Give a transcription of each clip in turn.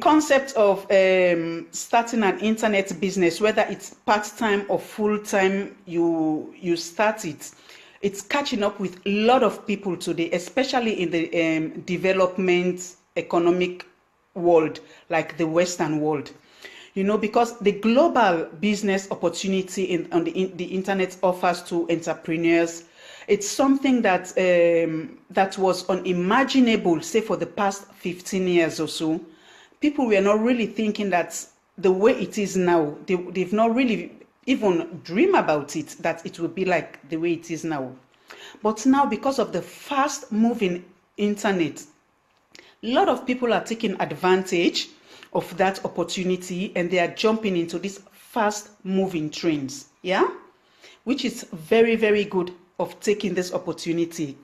Concept of starting an internet business, whether it's part-time or full-time, you start it. It's catching up with a lot of people today, especially in the development economic world, like the Western world. Because the global business opportunity on the internet offers to entrepreneurs, it's something that that was unimaginable, say, for the past 15 years or so. People were not really thinking that the way it is now, they've not really even dream about it, that it will be like the way it is now. But now, because of the fast moving internet, a lot of people are taking advantage of that opportunity, and they are jumping into these fast moving trends, yeah, which is very, very good of taking this opportunity.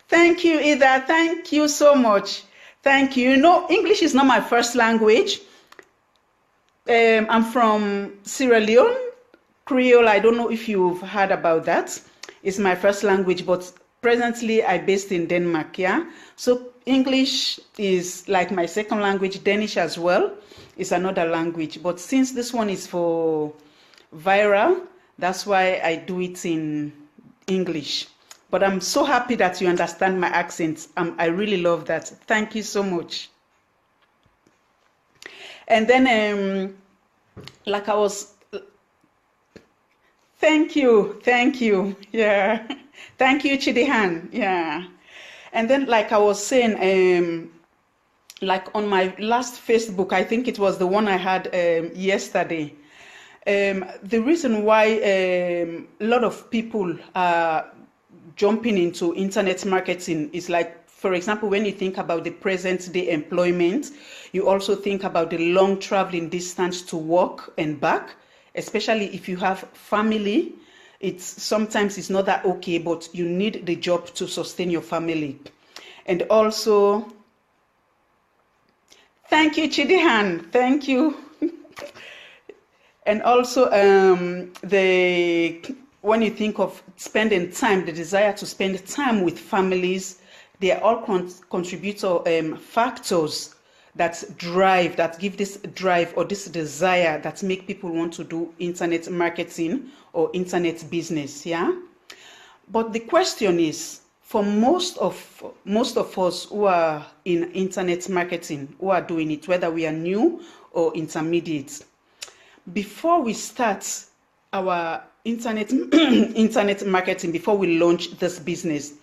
Thank you, Ida. Thank you so much. Thank you. English is not my first language. I'm from Sierra Leone, Creole. I don't know if you've heard about that. It's my first language, but presently I'm based in Denmark, yeah? So English is like my second language. Danish as well is another language. But since this one is for viral, that's why I do it in English. But I'm so happy that you understand my accent. I really love that. Thank you so much. And then, like I was, thank you, yeah. Thank you, Chidihan, yeah. And then, like I was saying, like on my last Facebook, I think it was the one I had yesterday, the reason why a lot of people are jumping into internet marketing is, like, for example, when you think about the present day employment, you also think about the long traveling distance to work and back, especially if you have family. Sometimes it's not that okay, but you need the job to sustain your family. And also, thank you, Chidihan, thank you. And also, when you think of spending time, the desire to spend time with families, they are all contributor factors that give this drive or this desire that make people want to do internet marketing or internet business, yeah? But the question is, for most of us who are in internet marketing, who are doing it, whether we are new or intermediate, before we start our internet marketing, before we launch this business,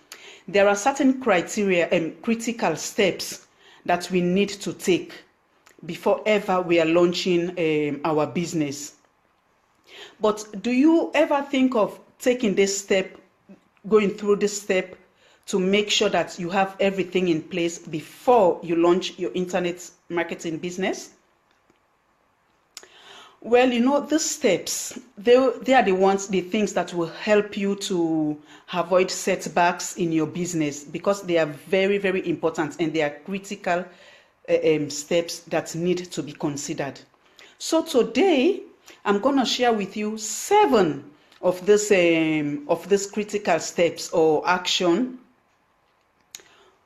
there are certain criteria and critical steps that we need to take before ever we are launching our business. But do you ever think of taking this step, going through this step, to make sure that you have everything in place before you launch your internet marketing business? Well, these steps, they are the things that will help you to avoid setbacks in your business, because they are very, very important, and they are critical steps that need to be considered. So today, I'm going to share with you 7 of these critical steps or action.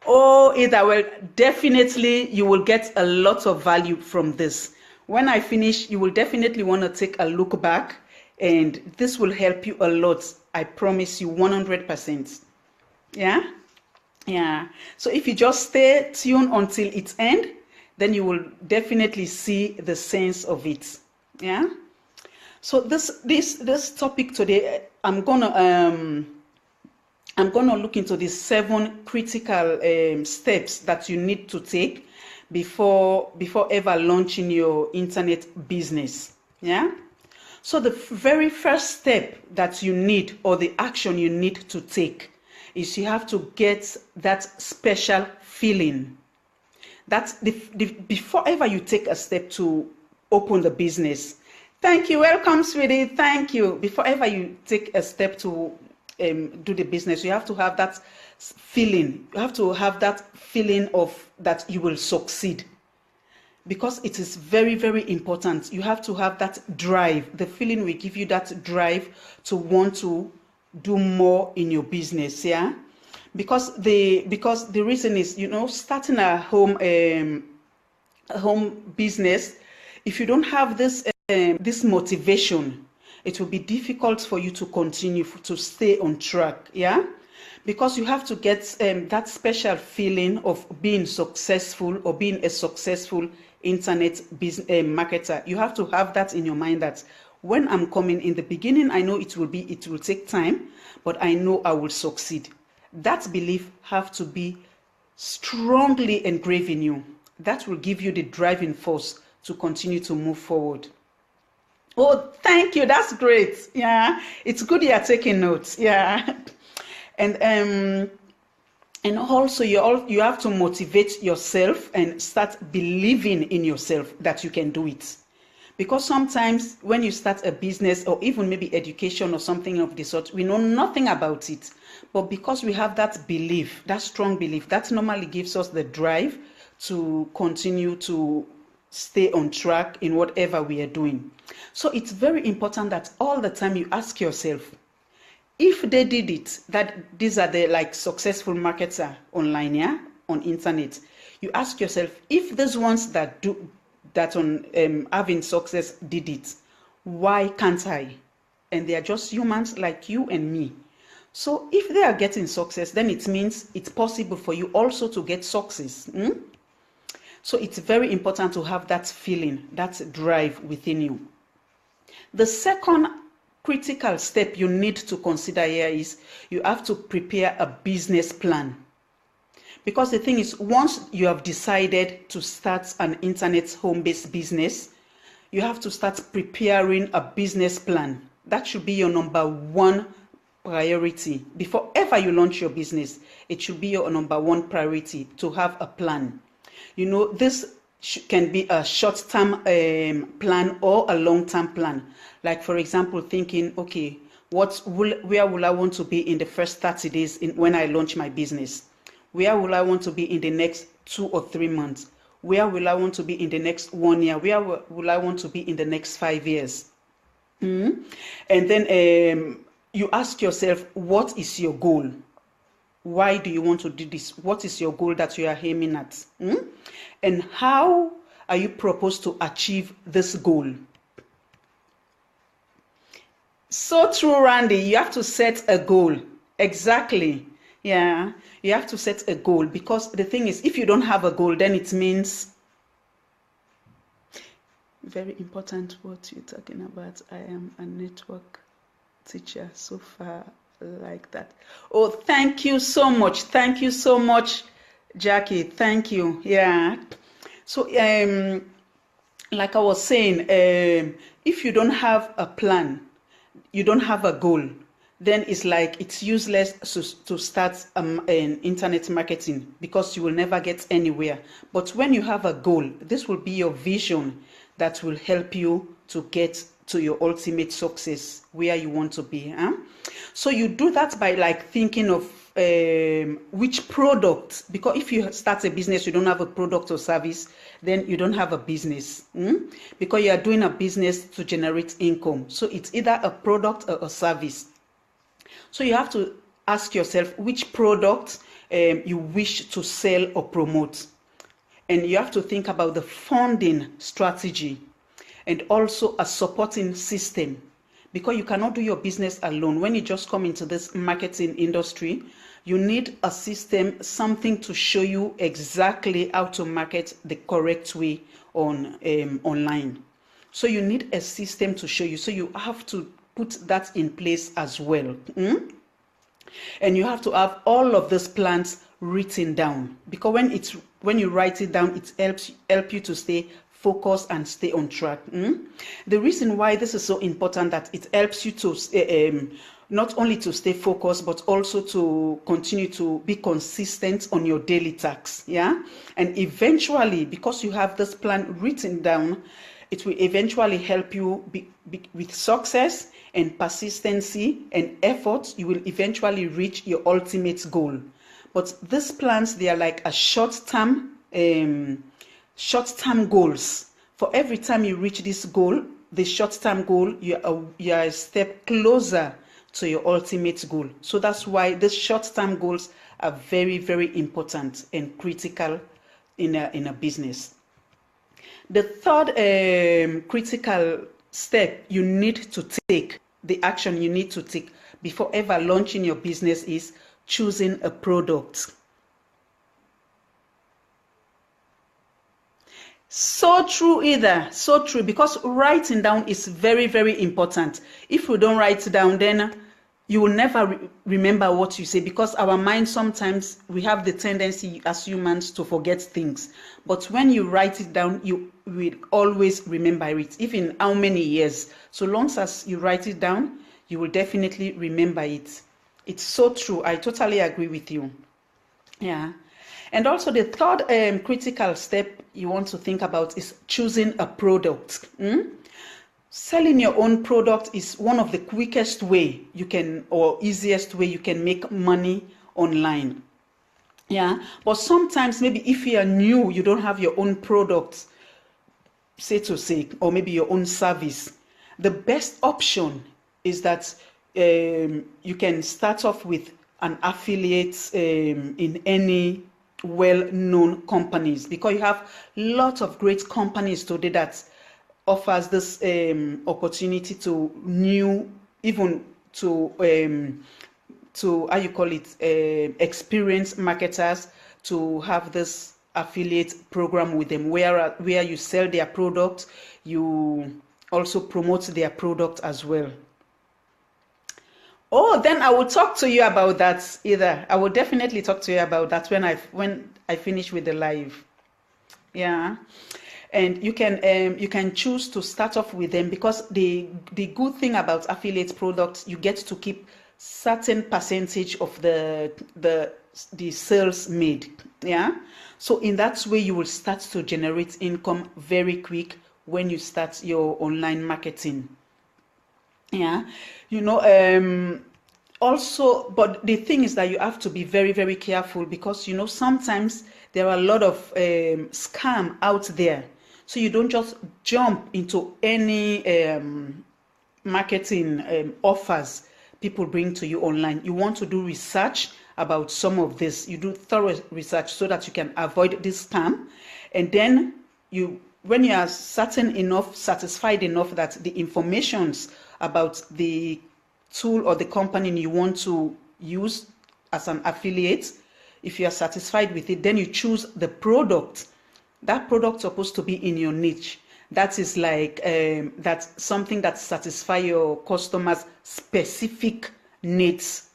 Either well, definitely you will get a lot of value from this. When I finish, you will definitely want to take a look back, and this will help you a lot. I promise you 100%. Yeah? Yeah. So if you just stay tuned until its end, then you will definitely see the sense of it. Yeah? So this topic today, I'm gonna look into these 7 critical steps that you need to take before ever launching your internet business. Yeah. So the very first step that you need, or the action you need to take, is you have to get that special feeling. That's before ever you take a step to open the business. Thank you. Welcome, sweetie. Thank you. Before ever you take a step to do the business, you have to have that feeling. You have to have that feeling of that you will succeed, because it is very, very important. You have to have that drive. The feeling will give you that drive to want to do more in your business. Yeah, because the reason is, starting a home home business, if you don't have this motivation, it will be difficult for you to continue, to stay on track. Yeah, because you have to get that special feeling of being successful or being a successful internet business marketer. You have to have that in your mind, that when I'm coming in the beginning, I know it will take time, but I know I will succeed. That belief have to be strongly engraved in you. That will give you the driving force to continue to move forward. Oh, thank you. That's great. Yeah, it's good you're taking notes. Yeah. And also you have to motivate yourself and start believing in yourself that you can do it. Because sometimes when you start a business or even maybe education or something of the sort, we know nothing about it. But because we have that belief, that strong belief, that normally gives us the drive to continue to stay on track in whatever we are doing. So it's very important that all the time you ask yourself, if they did it, that these are the like successful marketer online, yeah, on internet, you ask yourself, if those ones that do that on having success did it, why can't I? And they are just humans like you and me. So if they are getting success, then it means it's possible for you also to get success. So it's very important to have that feeling, that drive within you. The second critical step you need to consider here is you have to prepare a business plan. Because the thing is, once you have decided to start an internet home-based business, you have to start preparing a business plan. That should be your number one priority. Before ever you launch your business, it should be your number one priority to have a plan. You know, this can be a short-term plan or a long-term plan. Like, for example, thinking, okay, where will I want to be in the first 30 days when I launch my business? Where will I want to be in the next 2 or 3 months? Where will I want to be in the next 1 year? Where will I want to be in the next 5 years? And then you ask yourself, what is your goal? Why do you want to do this? What is your goal that you are aiming at? And how are you proposed to achieve this goal? So true, Randy. You have to set a goal. Exactly. Yeah, you have to set a goal, because the thing is, if you don't have a goal, then it means very important what you're talking about. I am a network teacher so far, like that. Oh, thank you so much. Thank you so much, Jackie. Thank you. Yeah. So like I was saying, if you don't have a plan, you don't have a goal, then it's like it's useless to start an internet marketing, because you will never get anywhere. But when you have a goal, this will be your vision that will help you to get to your ultimate success, where you want to be. So you do that by like thinking of which product, because if you start a business, you don't have a product or service, then you don't have a business, because you are doing a business to generate income. So it's either a product or a service. So you have to ask yourself which product you wish to sell or promote. And you have to think about the funding strategy and also a supporting system, because you cannot do your business alone. When you just come into this marketing industry, you need a system, something to show you exactly how to market the correct way on online. So you need a system to show you. So you have to put that in place as well. And you have to have all of these plans written down, because when you write it down, it helps you to stay focused and stay on track. The reason why this is so important, that it helps you to not only to stay focused, but also to continue to be consistent on your daily tasks. Yeah, and eventually, because you have this plan written down, it will eventually help you with success and persistency and effort. You will eventually reach your ultimate goal. But these plans, they are like a short-term goals. For every time you reach this goal, the short-term goal, you are a step closer to your ultimate goal. So that's why these short-term goals are very, very important and critical in a business. The third critical step you need to take, the action you need to take before ever launching your business, is choosing a product. So true, either. So true, because writing down is very, very important. If you don't write down, then you will never remember what you say, because our mind, sometimes we have the tendency as humans to forget things. But when you write it down, you will always remember it, even how many years. So long as you write it down, you will definitely remember it. It's so true. I totally agree with you. Yeah. And also the third critical step you want to think about is choosing a product. Selling your own product is one of the quickest way you can, or easiest way you can make money online. Yeah, but sometimes maybe if you are new, you don't have your own product, say to say, or maybe your own service, the best option is that you can start off with an affiliate in any well-known companies, because you have lots of great companies today that offers this opportunity to new, even to how you call it, experienced marketers, to have this affiliate program with them, where you sell their product, you also promote their product as well. Oh, then I will talk to you about that. Either I will definitely talk to you about that when I finish with the live. Yeah. And you can choose to start off with them, because the good thing about affiliate products, you get to keep certain percentage of the sales made. Yeah. So in that way, you will start to generate income very quick when you start your online marketing. Yeah. Also, but the thing is that you have to be very, very careful, because sometimes there are a lot of scam out there. So you don't just jump into any marketing offers people bring to you online. You want to do research about some of this. You do thorough research so that you can avoid this scam. And then when you are satisfied enough that the informations about the tool or the company you want to use as an affiliate, if you are satisfied with it, then you choose the product. That product is supposed to be in your niche. That is like that's something that satisfies your customers' specific needs.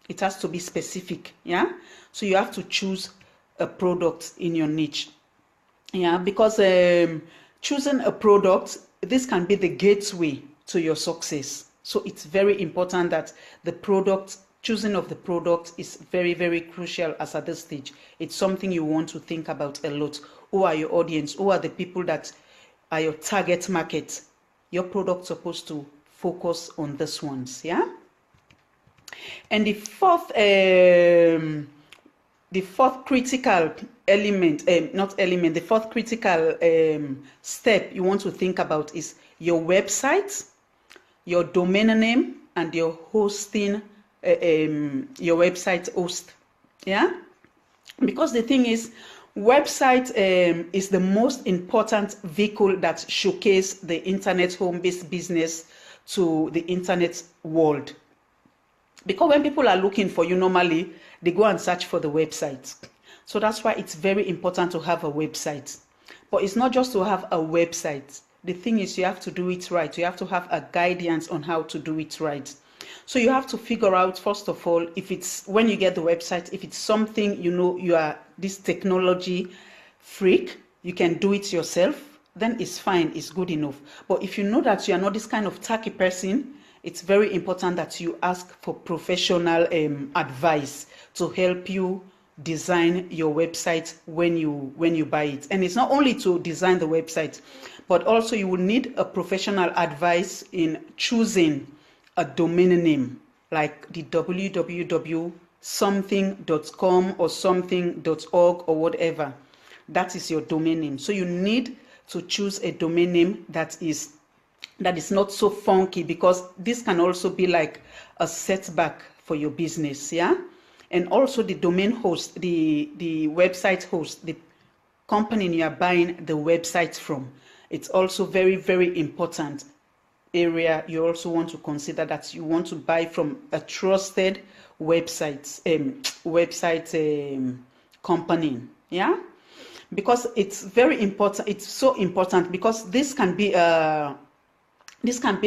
It has to be specific. Yeah. So you have to choose a product in your niche. Yeah, because choosing a product, this can be the gateway to your success. So it's very important that choosing of the product is very, very crucial as at this stage. It's something you want to think about a lot. Who are your audience? Who are the people that are your target market? Your product's supposed to focus on these ones. Yeah. And the fourth critical element, the fourth critical step you want to think about is your website, your domain name, and your hosting, your website host. Yeah. Because the thing is, website is the most important vehicle that showcase the internet home-based business to the internet world. Because when people are looking for you, normally they go and search for the website. So that's why it's very important to have a website. But it's not just to have a website. The thing is, you have to do it right. You have to have a guidance on how to do it right. So you have to figure out, first of all, if it's, when you get the website, if it's something you are this technology freak, you can do it yourself, then it's fine, it's good enough. But if you know that you are not this kind of tacky person, it's very important that you ask for professional advice to help you design your website when you buy it. And it's not only to design the website, but also you will need a professional advice in choosing a domain name, like the www something.com or something.org or whatever. That is your domain name. So you need to choose a domain name that is not so funky, because this can also be like a setback for your business. Yeah. And also the domain host, the website host, company you are buying the website from. It's also very, very important area. You also want to consider that you want to buy from a trusted website company. Yeah, because it's very important. It's so important because this can be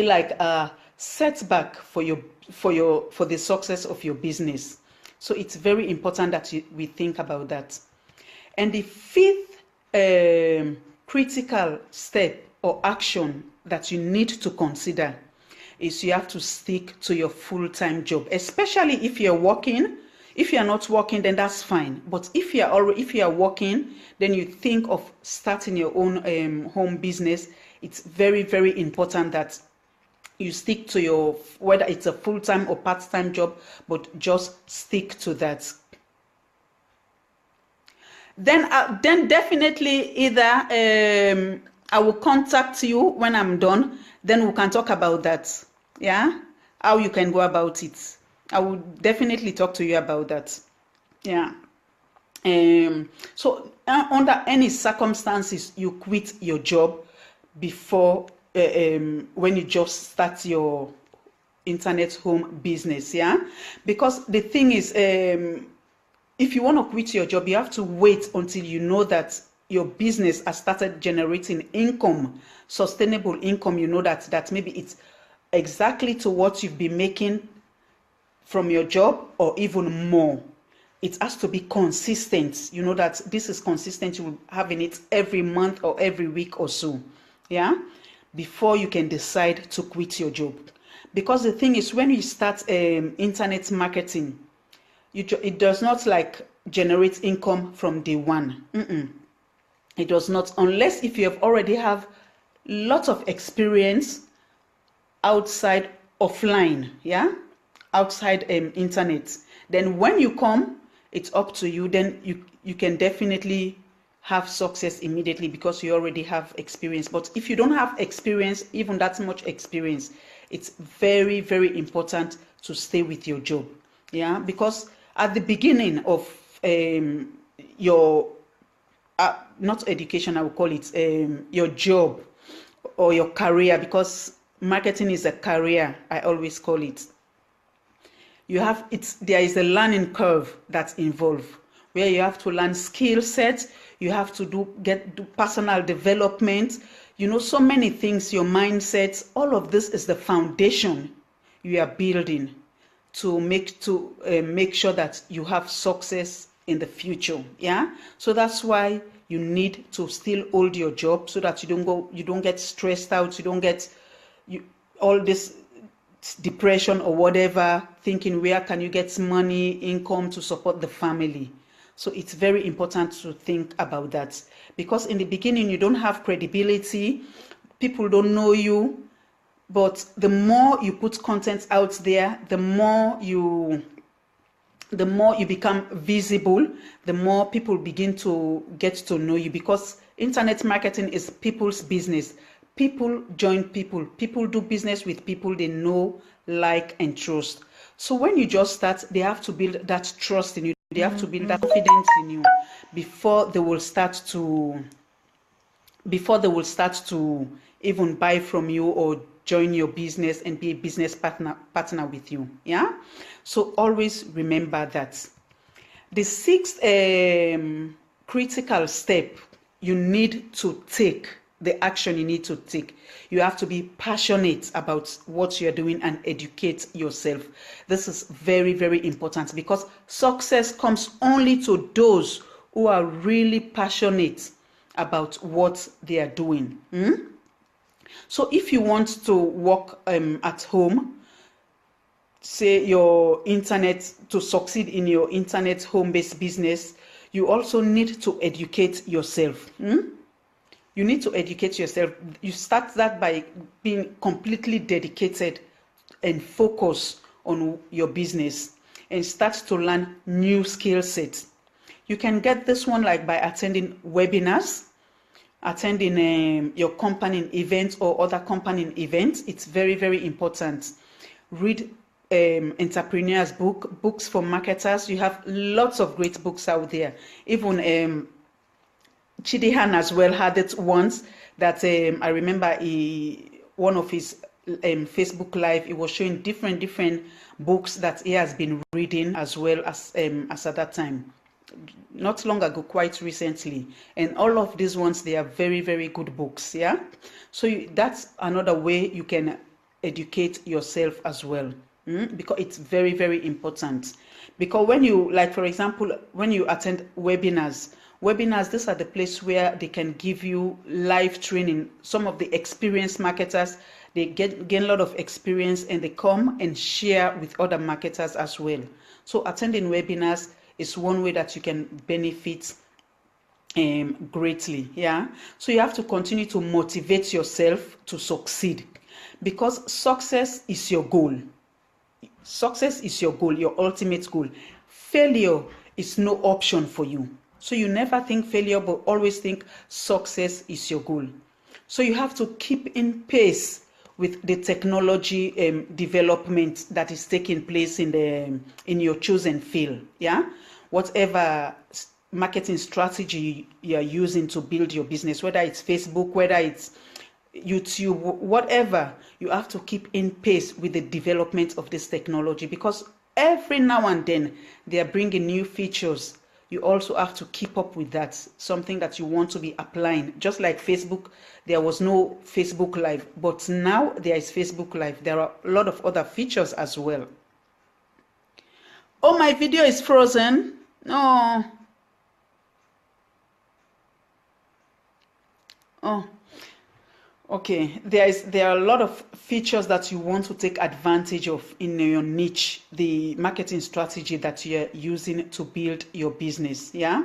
like a setback for the success of your business. So it's very important that we think about that. And the fifth critical step or action that you need to consider is you have to stick to your full-time job, especially if you're working. If you're not working, then that's fine. But if you are working, then you think of starting your own home business. It's very, very important that you stick to your, whether it's a full-time or part-time job, but just stick to that. Then definitely either I will contact you when I'm done. Then we can talk about that. Yeah, how you can go about it. I will definitely talk to you about that. Yeah. So under any circumstances, you quit your job before when you just start your internet home business. Yeah, because the thing is, if you want to quit your job, you have to wait until you know that your business has started generating income, sustainable income. You know that maybe it's exactly to what you've been making from your job or even more. It has to be consistent. You know that this is consistent. You will have in it every month or every week or so. Yeah, before you can decide to quit your job. Because the thing is, when you start internet marketing, it does not like generate income from day one. It does not, unless if you have already have lots of experience outside offline, yeah, outside internet. Then when you come, it's up to you. Then you can definitely have success immediately because you already have experience. But if you don't have experience, even that much experience, it's very, very important to stay with your job. Yeah, because at the beginning of your not education, I would call it your job or your career, because marketing is a career, I always call it. There is a learning curve that's involved where you have to learn skill sets, you have to do personal development, so many things, your mindset. All of this is the foundation you are building to make sure that you have success in the future. Yeah, so that's why you need to still hold your job so that you don't get stressed out, you don't get all this depression or whatever, thinking where can you get money, income to support the family. So it's very important to think about that, because in the beginning you don't have credibility, people don't know you. But the more you put content out there, the more you become visible, the more people begin to get to know you, because internet marketing is people's business. People join people. People do business with people they know, like, and trust. So when you just start, they have to build that trust in you. They have to build that confidence in you before they will start to even buy from you or join your business and be a business partner with you. Yeah. So always remember that. The sixth critical step you need to take, the action you need to take, you have to be passionate about what you're doing and educate yourself. This is very, very important, because success comes only to those who are really passionate about what they are doing. So if you want to work at home, say to succeed in your internet home-based business, you also need to educate yourself. You need to educate yourself. You start that by being completely dedicated and focused on your business and start to learn new skill sets. You can get this one like by attending webinars, attending your company events or other company events. It's very, very important. Read entrepreneurs books for marketers. You have lots of great books out there. Even Chidi Han as well had it once, that I remember one of his Facebook Live, he was showing different books that he has been reading as well as at that time, not long ago, quite recently. And all of these ones, they are very good books. Yeah, so that's another way you can educate yourself as well, because it's very important. Because when you, like for example, when you attend webinars, these are the place where they can give you live training. Some of the experienced marketers, they gain a lot of experience, and they come and share with other marketers as well. So attending webinars is one way that you can benefit greatly. Yeah, so you have to continue to motivate yourself to succeed, because success is your goal. Success is your goal, your ultimate goal. Failure is no option for you. So you never think failure, but always think success is your goal. So you have to keep in pace with the technology development that is taking place in your chosen field. Yeah, whatever marketing strategy you are using to build your business, whether it's Facebook, whether it's YouTube, whatever, you have to keep in pace with the development of this technology, because every now and then they are bringing new features. You also have to keep up with that, something that you want to be applying. Just like Facebook, there was no Facebook Live, but now there is Facebook Live. There are a lot of other features as well. Oh, my video is frozen. No. Oh, okay. There are a lot of features that you want to take advantage of in your niche, the marketing strategy that you're using to build your business. Yeah.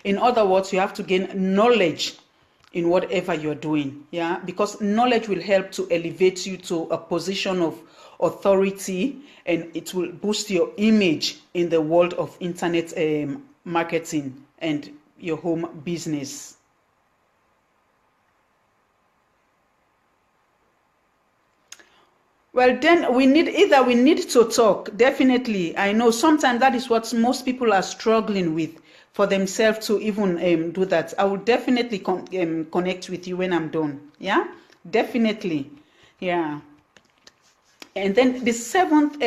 In other words, you have to gain knowledge in whatever you're doing. Yeah, because knowledge will help to elevate you to a position of authority, and it will boost your image in the world of internet marketing and your home business. Well, then we need to talk. Definitely. I know sometimes that is what most people are struggling with for themselves to even do that. I will definitely connect with you when I'm done. Yeah, definitely. Yeah. And then the seventh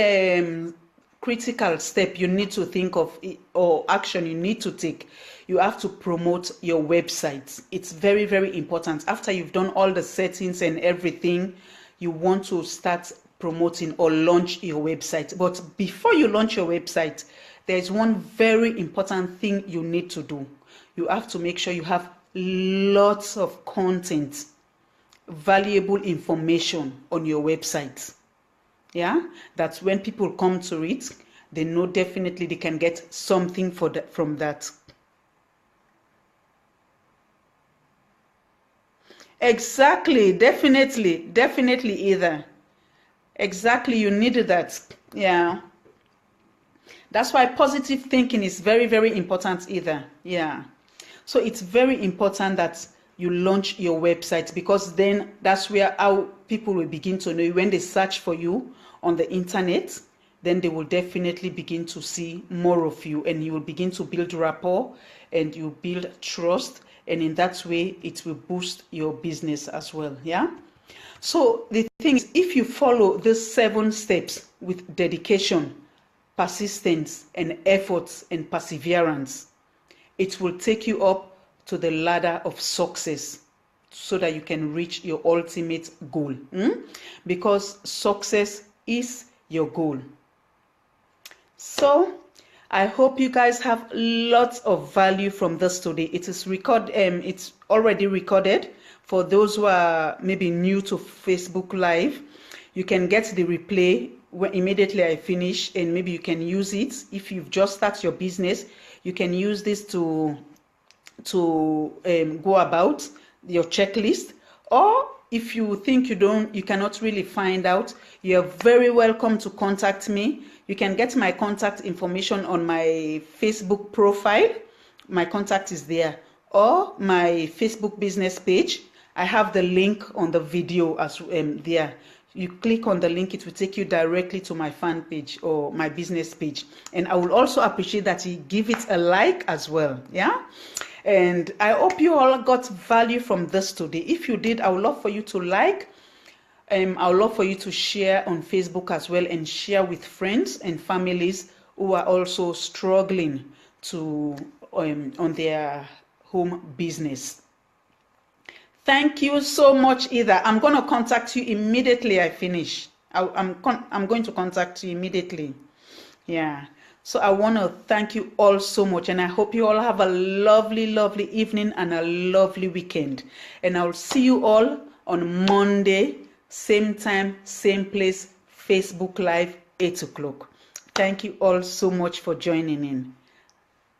critical step you need to think of, or action you need to take, you have to promote your website. It's very important. After you've done all the settings and everything, you want to start promoting or launch your website. But before you launch your website, there's one very important thing you need to do. You have to make sure you have lots of content, valuable information on your website. Yeah, that's when people come to it, they know definitely they can get something from that. Exactly, definitely either. Exactly, you need that. Yeah. That's why positive thinking is very important either. Yeah. So it's very important that you launch your website, because then that's where how people will begin to know you. When they search for you on the internet, then they will definitely begin to see more of you, and you will begin to build rapport and you build trust, and in that way it will boost your business as well. Yeah. So the thing is, if you follow these 7 steps with dedication, persistence, and efforts and perseverance, it will take you up to the ladder of success so that you can reach your ultimate goal. Because success is your goal. So I hope you guys have lots of value from this today. It's already recorded. For those who are maybe new to Facebook Live, you can get the replay immediately I finish, and maybe you can use it. If you've just started your business, you can use this to go about your checklist. Or if you think you cannot really find out, you're very welcome to contact me. You can get my contact information on my Facebook profile. My contact is there, or my Facebook business page. I have the link on the video as there. You click on the link, it will take you directly to my fan page or my business page. And I will also appreciate that you give it a like as well. Yeah. And I hope you all got value from this today. If you did, I would love for you to like. I would love for you to share on Facebook as well, and share with friends and families who are also struggling to on their home business. Thank you so much, Either. I'm going to contact you immediately I finish. I'm going to contact you immediately. Yeah. So I want to thank you all so much, and I hope you all have a lovely, lovely evening and a lovely weekend. And I'll see you all on Monday, same time, same place, Facebook Live, 8 o'clock. Thank you all so much for joining in.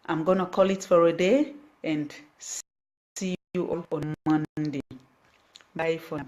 I'm going to call it for a day and see you all on Monday. Bye for now.